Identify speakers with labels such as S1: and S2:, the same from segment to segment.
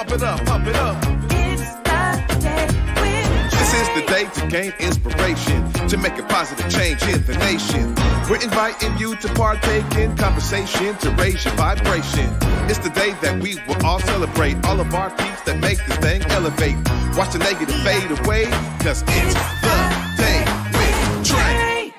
S1: pump it up, pump it up.
S2: It's the day with
S1: This is the day to gain inspiration, to make a positive change in the nation. We're inviting you to partake in conversation, to raise your vibration. It's the day that we will all celebrate all of our peeps that make this thing elevate. Watch the negative fade away, cause it's the day with Trae.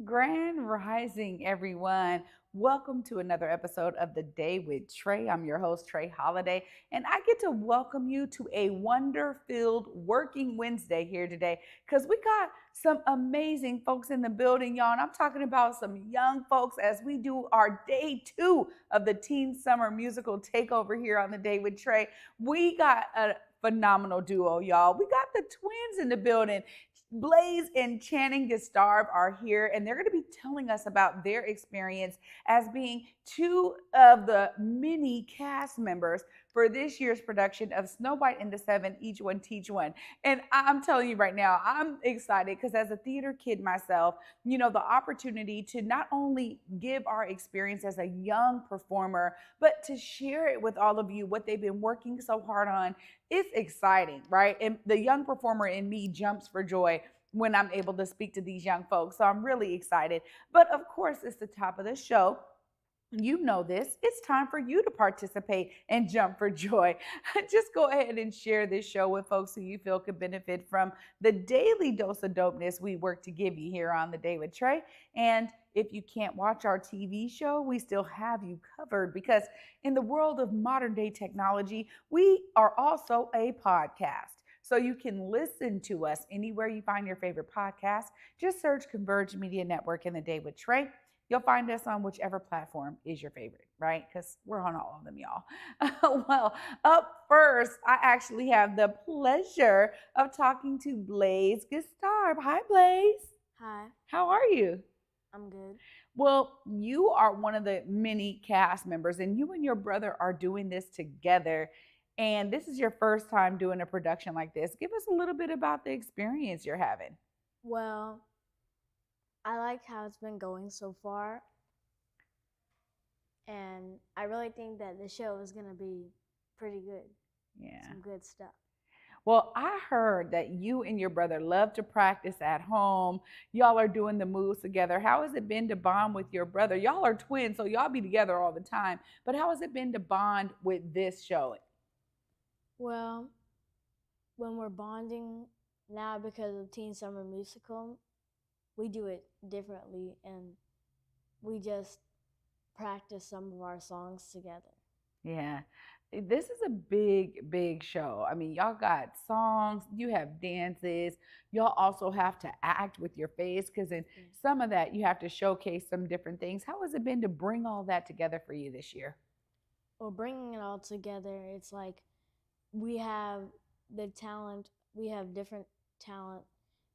S3: Grand Rising, everyone. Welcome to another episode of The Day with Trae. I'm your host, Trae Holiday, and I get to welcome you to a wonder-filled working Wednesday here today because we got some amazing folks in the building, y'all. And I'm talking about some young folks as we do our day 2 of the Teen Summer Musical Takeover here on The Day with Trae. We got a phenomenal duo, y'all. We got the twins in the building. Blaise and Channing Gistarb are here, and they're going to be telling us about their experience as being two of the many cast members for this year's production of Snow White and the Seven, Each One Teach One. And I'm telling you right now, I'm excited because as a theater kid myself, you know, the opportunity to not only give our experience as a young performer, but to share it with all of you, what they've been working so hard on. It's exciting, right? And the young performer in me jumps for joy when I'm able to speak to these young folks. So I'm really excited. But of course, it's the top of the show. You know this. It's time for you to participate and jump for joy. Just go ahead and share this show with folks who you feel could benefit from the daily dose of dopeness we work to give you here on The Day with Trae. And if you can't watch our TV show, we still have you covered because in the world of modern day technology, we are also a podcast. So you can listen to us anywhere you find your favorite podcast. Just search Converge Media Network and The Day with Trae. You'll find us on whichever platform is your favorite, right? Because we're on all of them, y'all. Well, up first, I actually have the pleasure of talking to Blaise Gistarb. Hi, Blaise.
S4: Hi,
S3: How are you?
S4: I'm good.
S3: Well, you are one of the many cast members, and you and your brother are doing this together. And this is your first time doing a production like this. Give us a little bit about the experience you're having.
S4: Well, I like how it's been going so far. And I really think that the show is going to be pretty good.
S3: Yeah.
S4: Some good stuff.
S3: Well, I heard that you and your brother love to practice at home. Y'all are doing the moves together. How has it been to bond with your brother? Y'all are twins, so y'all be together all the time. But how has it been to bond with this show?
S4: Well, when we're bonding now because of Teen Summer Musical, we do it differently and we just practice some of our songs together.
S3: Yeah. This is a big, big show. I mean, y'all got songs, you have dances, y'all also have to act with your face because in some of that you have to showcase some different things. How has it been to bring all that together for you this year?
S4: Well, bringing it all together, it's like we have the talent, we have different talent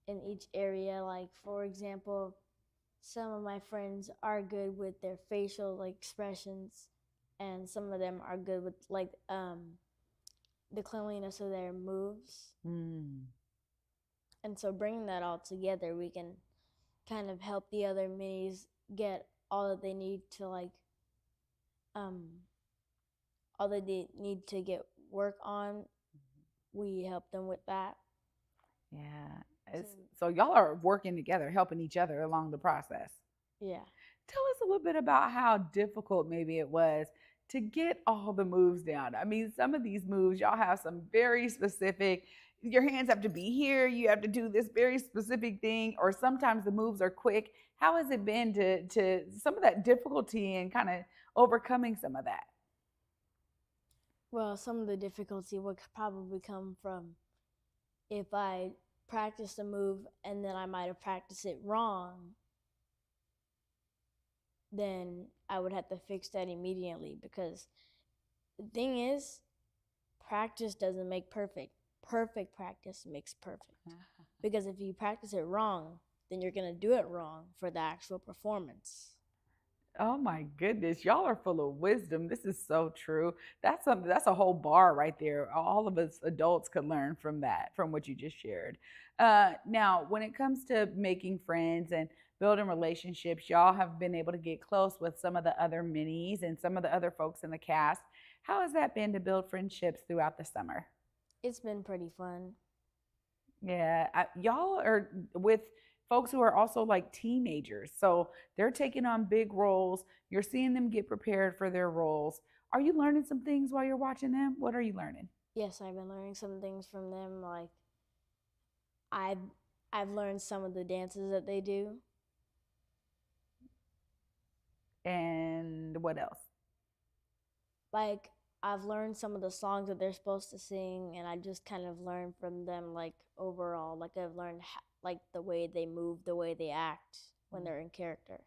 S4: in each area. Like, for example, some of my friends are good with their facial expressions, and some of them are good with the cleanliness of their moves. And so bringing that all together, we can kind of help the other minis get all that they need to all that they need to get work on. We help them with that.
S3: Yeah. So y'all are working together, helping each other along the process.
S4: Yeah.
S3: Tell us a little bit about how difficult maybe it was to get all the moves down. I mean, some of these moves, y'all have some very specific, your hands have to be here, you have to do this very specific thing, or sometimes the moves are quick. How has it been to some of that difficulty and kind of overcoming some of that?
S4: Well, some of the difficulty would probably come from if I practiced a move and then I might have practiced it wrong, then I would have to fix that immediately, because the thing is, practice doesn't make perfect. Perfect practice makes perfect. Because if you practice it wrong, then you're going to do it wrong for the actual performance.
S3: Oh my goodness, y'all are full of wisdom. This is so true. That's something, that's a whole bar right there. All of us adults could learn from that, from what you just shared. Now, when it comes to making friends and building relationships, y'all have been able to get close with some of the other minis and some of the other folks in the cast. How has that been to build friendships throughout the summer?
S4: It's been pretty fun.
S3: Yeah, y'all are with folks who are also like teenagers. So they're taking on big roles. You're seeing them get prepared for their roles. Are you learning some things while you're watching them? What are you learning?
S4: Yes, I've been learning some things from them. Like I've I've learned some of the dances that they do.
S3: And what else?
S4: Like I've learned some of the songs that they're supposed to sing, and I just kind of learned from them. Like overall, like I've learned like the way they move, the way they act when they're in character.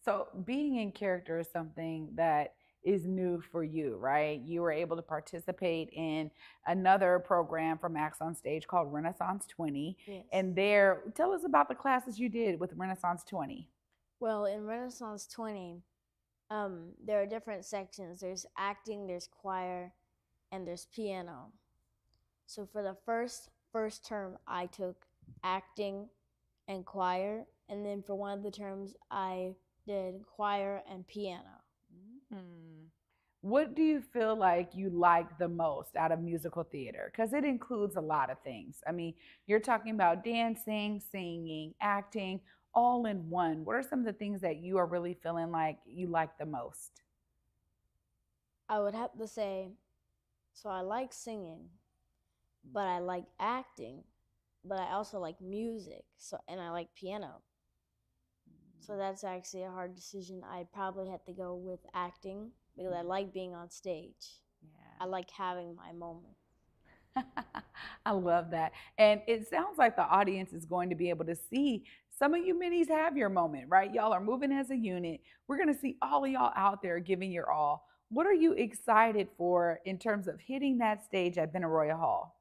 S3: So being in character is something that is new for you, right? You were able to participate in another program from Acts on Stage called Renaissance 20.
S4: Yes.
S3: And there, tell us about the classes you did with Renaissance 20.
S4: Well, in Renaissance 20, there are different sections. There's acting, there's choir, and there's piano. So for the first term, I took acting and choir, and then for one of the terms, I did choir and piano.
S3: Hmm. What do you feel like you like the most out of musical theater? Because it includes a lot of things. I mean, you're talking about dancing, singing, acting, all in one. What are some of the things that you are really feeling like you like the most?
S4: I would have to say, so I like singing, but I like acting, but I also like music. So and I like piano. So that's actually a hard decision. I'd probably have to go with acting because I like being on stage. I
S3: Yeah.
S4: like having my moment.
S3: I love that. And it sounds like the audience is going to be able to see some of you minis have your moment, right? Y'all are moving as a unit. We're going to see all of y'all out there giving your all. What are you excited for in terms of hitting that stage at Benaroya Hall?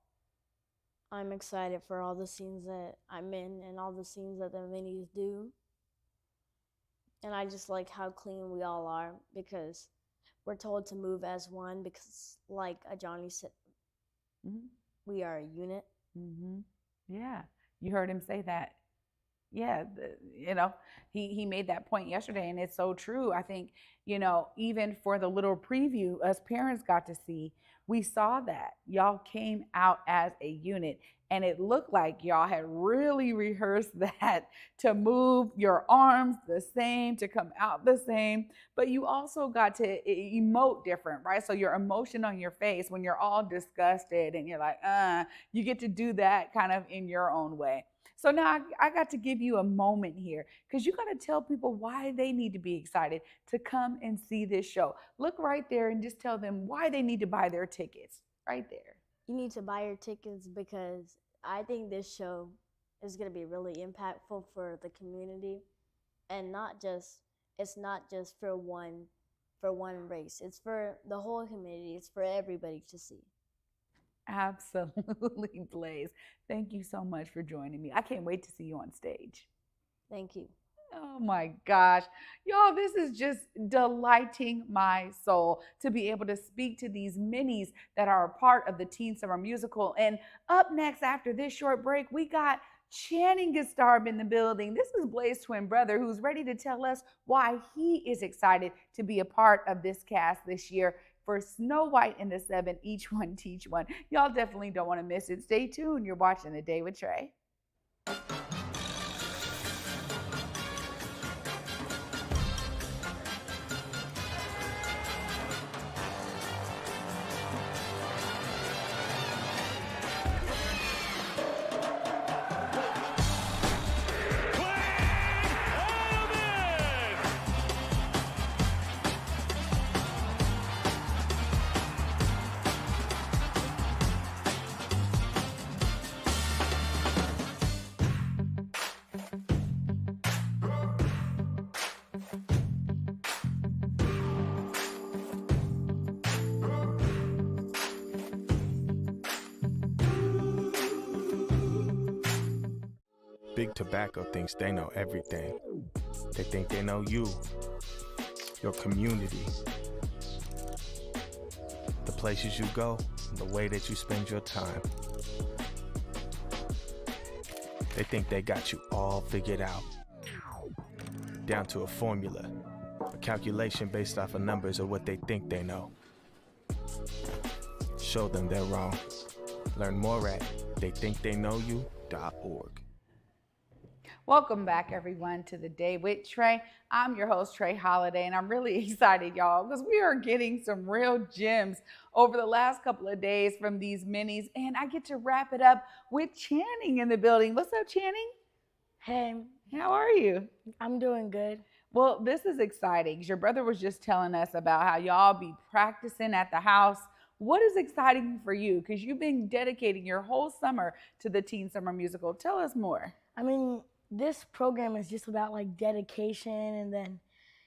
S4: I'm excited for all the scenes that I'm in and all the scenes that the minis do. And I just like how clean we all are because we're told to move as one because, like Johnny said,
S3: Hmm.
S4: we are a unit.
S3: Hmm. Yeah, you heard him say that. Yeah, he made that point yesterday, and it's so true. I think, even for the little preview us parents got to see, we saw that y'all came out as a unit, and it looked like y'all had really rehearsed that to move your arms the same, to come out the same, but you also got to emote different, right? So your emotion on your face when you're all disgusted and you're like, you get to do that kind of in your own way. So now I got to give you a moment here because you got to tell people why they need to be excited to come and see this show. Look right there and just tell them why they need to buy their tickets right there.
S4: You need to buy your tickets because I think this show is going to be really impactful for the community and it's not just for one race. It's for the whole community. It's for everybody to see.
S3: Absolutely, Blaise. Thank you so much for joining me. I can't wait to see you on stage.
S4: Thank you.
S3: Oh my gosh. Y'all, this is just delighting my soul to be able to speak to these minis that are a part of the Teen Summer Musical. And up next, after this short break, we got Channing Gistarb in the building. This is Blaise's twin brother who's ready to tell us why he is excited to be a part of this cast this year for Snow White and the Seven, Each One Teach One. Y'all definitely don't want to miss it. Stay tuned. You're watching The Day with Trae.
S5: Big Tobacco thinks they know everything. They think they know you. your community, the places you go, the way that you spend your time. They think they got you all figured out, down to a formula, a calculation based off of numbers of what they think they know. Show them they're wrong. Learn more at theythinktheyknowyou.org.
S3: Welcome back, everyone, to the Day with Trae. I'm your host, Trae Holiday, and I'm really excited, y'all, because we are getting some real gems over the last couple of days from these minis, and I get to wrap it up with Channing in the building. What's up, Channing?
S4: Hey,
S3: How are you?
S4: I'm doing good.
S3: Well, this is exciting. Your brother was just telling us about how y'all be practicing at the house. What is exciting for you? Because you've been dedicating your whole summer to the Teen Summer Musical. Tell us more.
S4: I mean, this program is just about like dedication, and then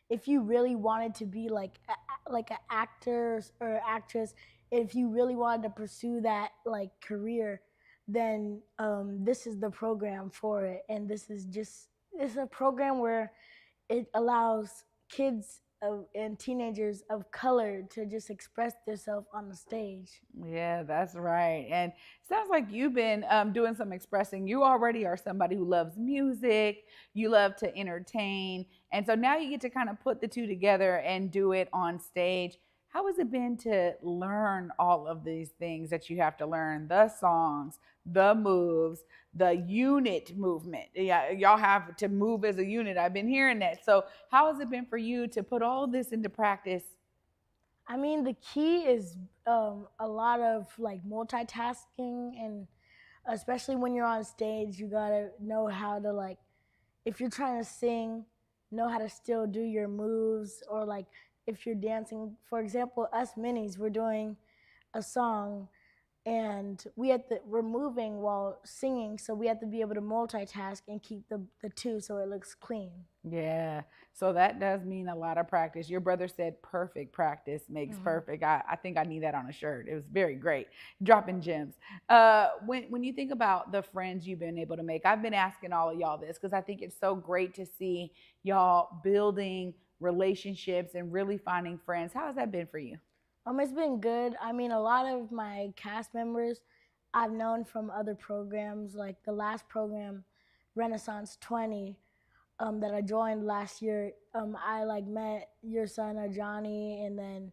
S4: if you really wanted to be like an actor or actress, if you really wanted to pursue that like career, then this is the program for it. And it's a program where it allows kids and teenagers of color to just express themselves on the stage.
S3: Yeah, that's right. And it sounds like you've been doing some expressing. You already are somebody who loves music, you love to entertain. And so now you get to kind of put the two together and do it on stage. How has it been to learn all of these things that you have to learn? The songs, the moves, the unit movement. Yeah, y'all have to move as a unit. I've been hearing that. So how has it been for you to put all this into practice?
S4: I mean, the key is a lot of like multitasking, and especially when you're on stage, you gotta know how to like, if you're trying to sing, know how to still do your moves, or like if you're dancing. For example, us minis, we're doing a song, and we're moving while singing, so we have to be able to multitask and keep the two so it looks clean.
S3: Yeah, so that does mean a lot of practice. Your brother said perfect practice makes perfect. I think I need that on a shirt. It was very great. Dropping gems. When you think about the friends you've been able to make, I've been asking all of y'all this because I think it's so great to see y'all building relationships and really finding friends. How has that been for you?
S4: It's been good. I mean, a lot of my cast members I've known from other programs, like the last program, Renaissance 20, that I joined last year. I like met your son Johnny, and then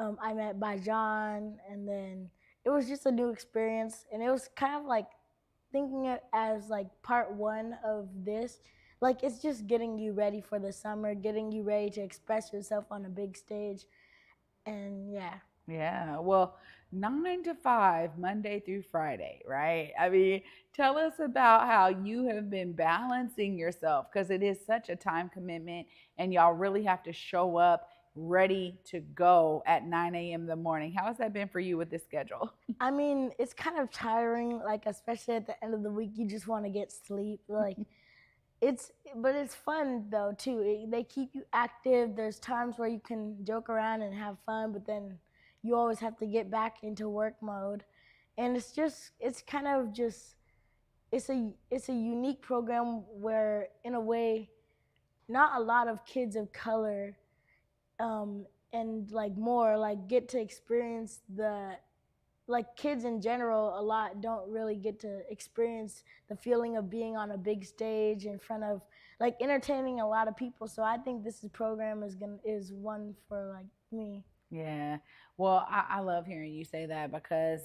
S4: I met Bajan, and then it was just a new experience, and it was kind of like thinking it as like part one of this. Like it's just getting you ready for the summer, getting you ready to express yourself on a big stage. And yeah.
S3: Yeah, well, 9 to 5, Monday through Friday, right? I mean, tell us about how you have been balancing yourself because it is such a time commitment and y'all really have to show up ready to go at 9 a.m. in the morning. How has that been for you with this schedule?
S4: I mean, it's kind of tiring, like especially at the end of the week, you just want to get sleep. Like but it's fun though too. They keep you active. There's times where you can joke around and have fun, but then you always have to get back into work mode. And it's kind of just it's a unique program where in a way not a lot of kids of color and like more like get to experience like kids in general a lot don't really get to experience the feeling of being on a big stage in front of like entertaining a lot of people. So I think this program is one for like me.
S3: Yeah. Well, I love hearing you say that because,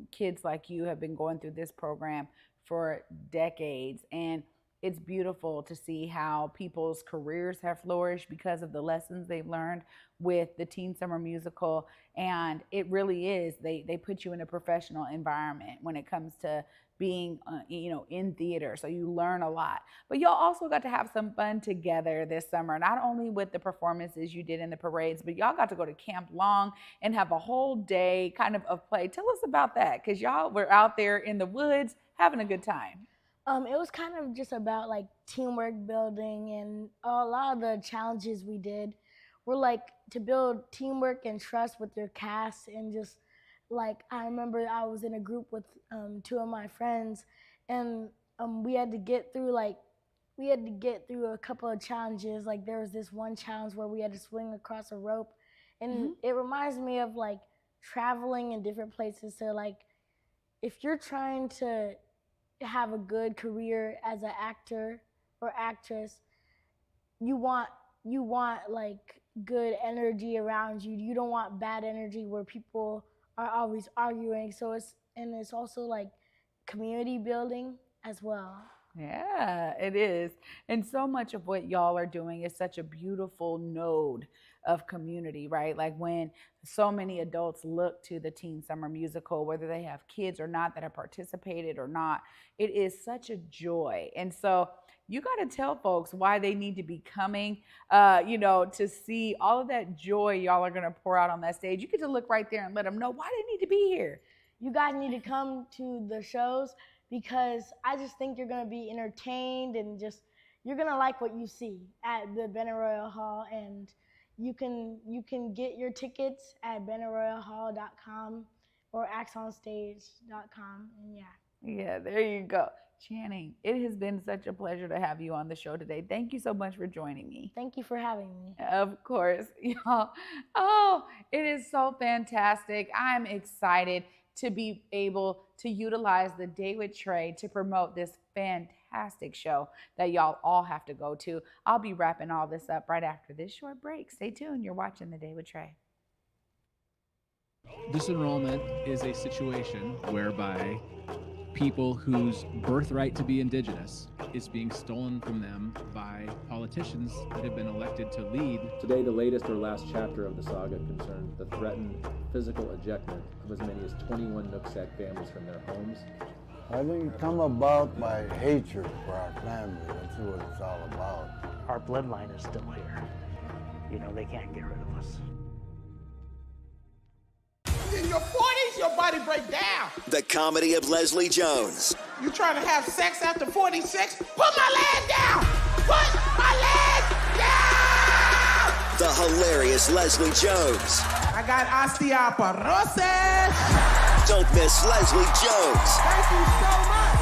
S3: kids like you have been going through this program for decades. And it's beautiful to see how people's careers have flourished because of the lessons they've learned with the Teen Summer Musical. And it really is, they put you in a professional environment when it comes to being, in theater. So you learn a lot. But y'all also got to have some fun together this summer, not only with the performances you did in the parades, but y'all got to go to Camp Long and have a whole day kind of play. Tell us about that, because y'all were out there in the woods having a good time.
S4: It was kind of just about like teamwork building, and a lot of the challenges we did were like to build teamwork and trust with your cast. And just like I remember I was in a group with two of my friends, and we had to get through we had to get through a couple of challenges. Like there was this one challenge where we had to swing across a rope, and it reminds me of like traveling in different places. So like if you're trying to have a good career as an actor or actress, you want like good energy around you. You don't want bad energy where people are always arguing. So it's also like community building as well.
S3: Yeah, it is. And so much of what y'all are doing is such a beautiful node of community, right? Like when so many adults look to the Teen Summer Musical, whether they have kids or not that have participated or not, it is such a joy. And so you got to tell folks why they need to be coming, to see all of that joy y'all are going to pour out on that stage. You get to look right there and let them know why they need to be here.
S4: You guys need to come to the shows because I just think you're going to be entertained and just you're going to like what you see at the Benaroya Hall. And you can get your tickets at benaroyahall.com or axonstage.com. And
S3: Yeah, there you go. Channing, it has been such a pleasure to have you on the show today. Thank you so much for joining me.
S4: Thank you for having me.
S3: Of course, y'all. Oh, it is so fantastic. I'm excited to be able to utilize the Day with Trae to promote this fantastic show that y'all all have to go to. I'll be wrapping all this up right after this short break. Stay tuned. You're watching the Day with Trae.
S6: Disenrollment is a situation whereby people whose birthright to be indigenous is being stolen from them by politicians that have been elected to lead.
S7: Today, the latest or last chapter of the saga concerns the threatened physical ejectment of as many as 21 Nooksack families from their homes.
S8: I think it come about by hatred for our family. That's what it's all about.
S9: Our bloodline is still here. You know, they can't get rid of us.
S10: In your 40s, your body break down.
S11: The comedy of Leslie Jones.
S10: You trying to have sex after 46? Put my leg down! Put my leg down!
S11: The hilarious Leslie Jones.
S10: I got osteoporosis.
S11: Don't miss Leslie Jones.
S10: Thank you so much.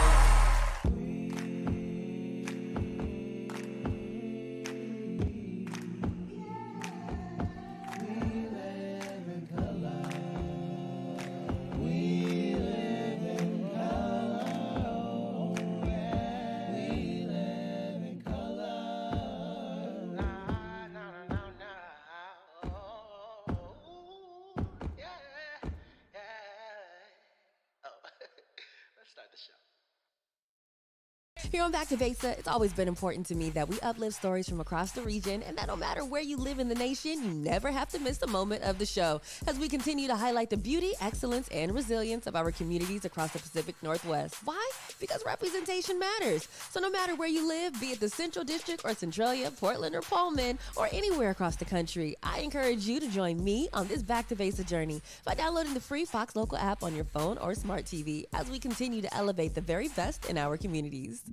S12: Here on Back to Vesa, it's always been important to me that we uplift stories from across the region and that no matter where you live in the nation, you never have to miss a moment of the show as we continue to highlight the beauty, excellence, and resilience of our communities across the Pacific Northwest. Why? Because representation matters. So no matter where you live, be it the Central District or Centralia, Portland or Pullman, or anywhere across the country, I encourage you to join me on this Back to Vesa journey by downloading the free Fox Local app on your phone or smart TV as we continue to elevate the very best in our communities.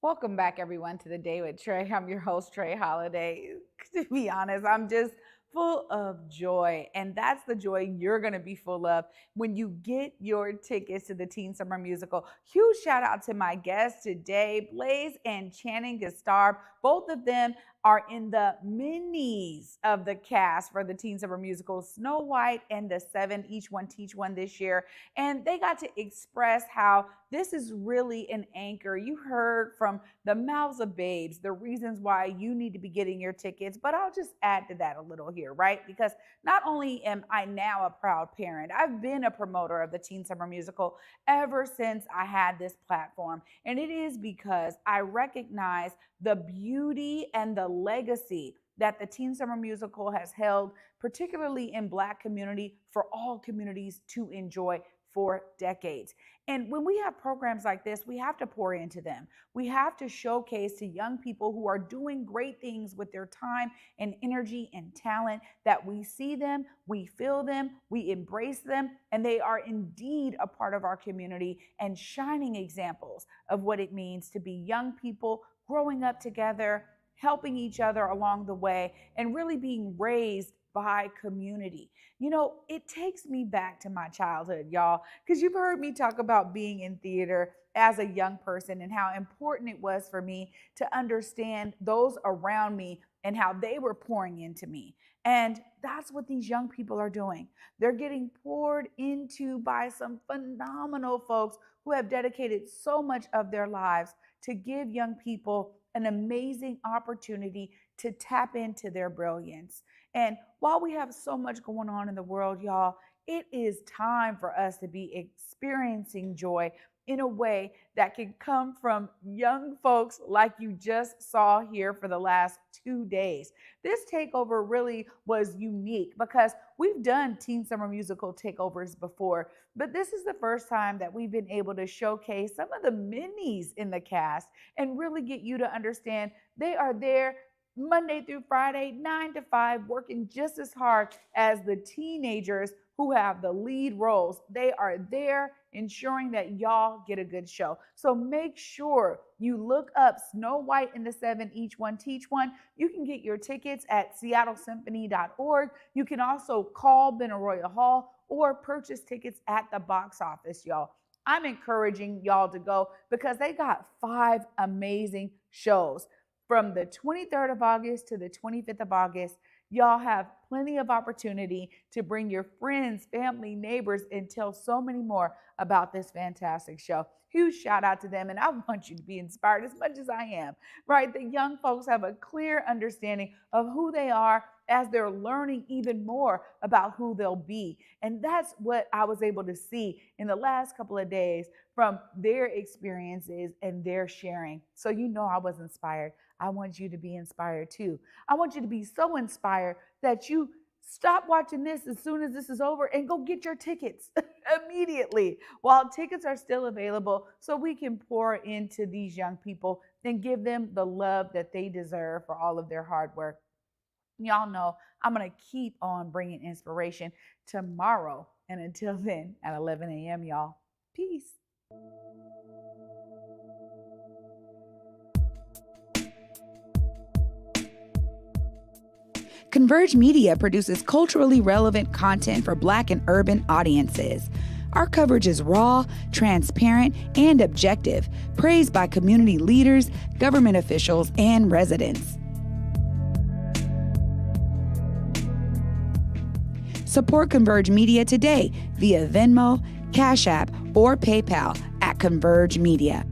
S3: Welcome back, everyone, to the Day with Trae. I'm your host, Trae Holiday. To be honest, I'm just full of joy, and that's the joy you're going to be full of when you get your tickets to the Teen Summer Musical. Huge shout out to my guests today, Blaise and Channing Gistarb. Both of them are in the minis of the cast for the Teen Summer Musical, Snow White and the Seven, Each One Teach One this year. And they got to express how this is really an anchor. You heard from the mouths of babes the reasons why you need to be getting your tickets, but I'll just add to that a little here, right? Because not only am I now a proud parent, I've been a promoter of the Teen Summer Musical ever since I had this platform. And it is because I recognize the beauty and the legacy that the Teen Summer Musical has held, particularly in Black community, for all communities to enjoy for decades. And when we have programs like this, we have to pour into them. We have to showcase to young people who are doing great things with their time and energy and talent that we see them, we feel them, we embrace them, and they are indeed a part of our community and shining examples of what it means to be young people growing up together, helping each other along the way, and really being raised by community. You know, it takes me back to my childhood, y'all, because you've heard me talk about being in theater as a young person and how important it was for me to understand those around me and how they were pouring into me. And that's what these young people are doing. They're getting poured into by some phenomenal folks who have dedicated so much of their lives to give young people an amazing opportunity to tap into their brilliance. And while we have so much going on in the world, y'all, it is time for us to be experiencing joy in a way that can come from young folks like you just saw here for the last 2 days. This takeover really was unique because we've done Teen Summer Musical takeovers before, but this is the first time that we've been able to showcase some of the minis in the cast and really get you to understand they are there Monday through Friday, 9 to 5, working just as hard as the teenagers who have the lead roles. They are there ensuring that y'all get a good show. So make sure you look up Snow White and the Seven, Each One Teach One. You can get your tickets at seattlesymphony.org. You can also call Benaroya Hall or purchase tickets at the box office, y'all. I'm encouraging y'all to go because they got 5 amazing shows. From the 23rd of August to the 25th of August, y'all have plenty of opportunity to bring your friends, family, neighbors, and tell so many more about this fantastic show. Huge shout out to them, and I want you to be inspired as much as I am, right? The young folks have a clear understanding of who they are as they're learning even more about who they'll be. And that's what I was able to see in the last couple of days from their experiences and their sharing. So you know I was inspired. I want you to be inspired too. I want you to be so inspired that you stop watching this as soon as this is over and go get your tickets immediately while tickets are still available so we can pour into these young people and give them the love that they deserve for all of their hard work. Y'all know I'm going to keep on bringing inspiration tomorrow. And until then, at 11 a.m., y'all, peace. Converge Media produces culturally relevant content for Black and urban audiences. Our coverage is raw, transparent, and objective, praised by community leaders, government officials, and residents. Support Converge Media today via Venmo, Cash App, or PayPal at Converge Media.